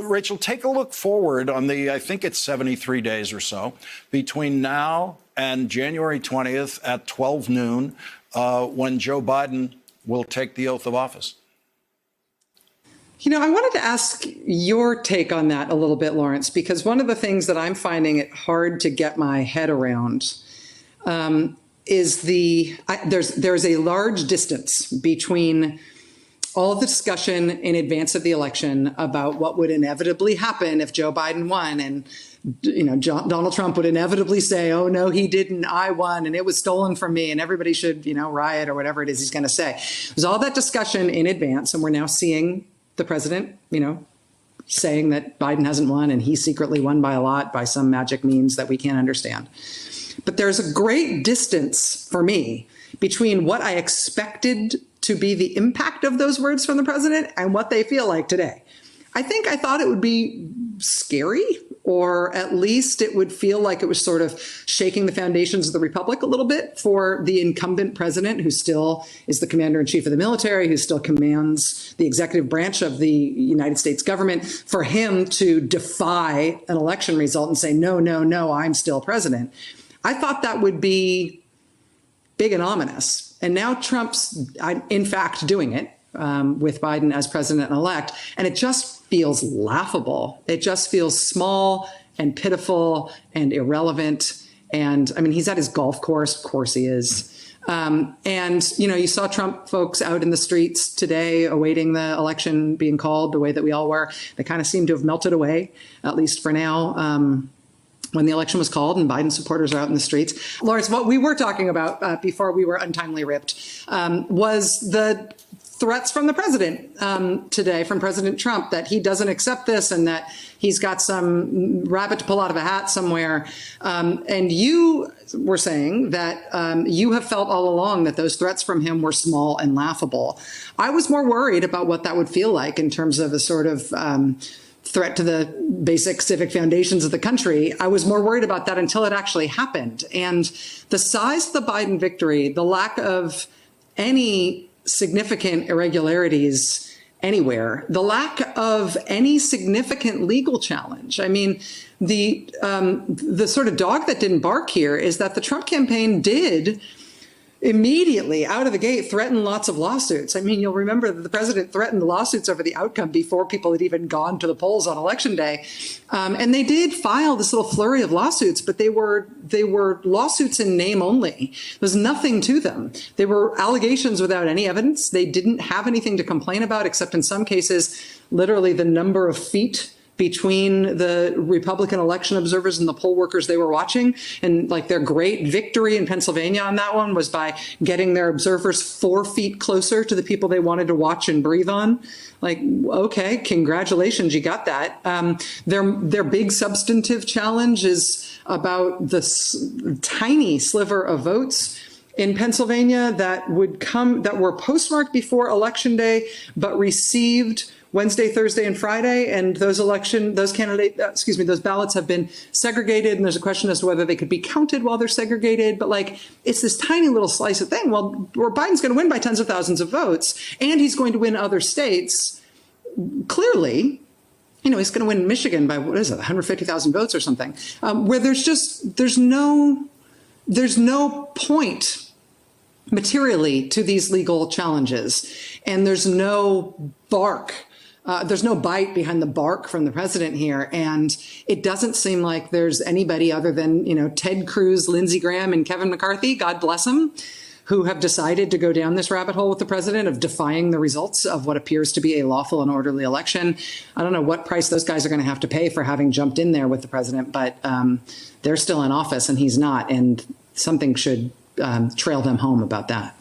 Rachel, take a look forward on I think it's 73 days or so between now and January 20th at 12 noon, when Joe Biden will take the oath of office. I wanted to ask your take on that a little bit, Lawrence, because one of the things that I'm finding it hard to get my head around is there's a large distance between all of the discussion in advance of the election about what would inevitably happen if Joe Biden won, and Donald Trump would inevitably say, "Oh no, he didn't. I won, and it was stolen from me, and everybody should riot," or whatever it is he's going to say. There's all that discussion in advance, and we're now seeing the president, saying that Biden hasn't won and he secretly won by a lot by some magic means that we can't understand. But there's a great distance for me between what I expected to be the impact of those words from the president and what they feel like today. I thought it would be scary, or at least it would feel like it was sort of shaking the foundations of the republic a little bit for the incumbent president, who still is the commander in chief of the military, who still commands the executive branch of the United States government, for him to defy an election result and say, no, no, no, I'm still president. I thought that would be big and ominous. And now Trump's, in fact, doing it with Biden as president-elect. And it just feels laughable. It just feels small and pitiful and irrelevant. And I mean, he's at his golf course. Of course he is. And, you saw Trump folks out in the streets today awaiting the election being called the way that we all were. They kind of seem to have melted away, at least for now. When the election was called and Biden supporters are out in the streets. Lawrence, what we were talking about before we were untimely ripped was the threats from the president today, from President Trump, that he doesn't accept this and that he's got some rabbit to pull out of a hat somewhere. And you were saying that you have felt all along that those threats from him were small and laughable. I was more worried about what that would feel like in terms of a sort of threat to the basic civic foundations of the country. I was more worried about that until it actually happened. And the size of the Biden victory, the lack of any significant irregularities anywhere, the lack of any significant legal challenge. I mean, the sort of dog that didn't bark here is that the Trump campaign did immediately out of the gate threaten lots of lawsuits. I mean, you'll remember that the president threatened lawsuits over the outcome before people had even gone to the polls on election day. And they did file this little flurry of lawsuits, but they were lawsuits in name only. There's nothing to them. They were allegations without any evidence. They didn't have anything to complain about, except in some cases, literally the number of feet between the Republican election observers and the poll workers they were watching. And like their great victory in Pennsylvania on that one was by getting their observers 4 feet closer to the people they wanted to watch and breathe on. Like, okay, congratulations, you got that. Their big substantive challenge is about this tiny sliver of votes in Pennsylvania that were postmarked before Election Day, but received Wednesday, Thursday, and Friday, and those ballots have been segregated, and there's a question as to whether they could be counted while they're segregated. But like, it's this tiny little slice of thing. Well, where Biden's going to win by tens of thousands of votes, and he's going to win other states. Clearly, he's going to win Michigan by 150,000 votes or something. Where there's no point materially to these legal challenges, and there's no bark. There's no bite behind the bark from the president here. And it doesn't seem like there's anybody other than, Ted Cruz, Lindsey Graham, and Kevin McCarthy, God bless them, who have decided to go down this rabbit hole with the president of defying the results of what appears to be a lawful and orderly election. I don't know what price those guys are going to have to pay for having jumped in there with the president, but they're still in office and he's not. And something should trail them home about that.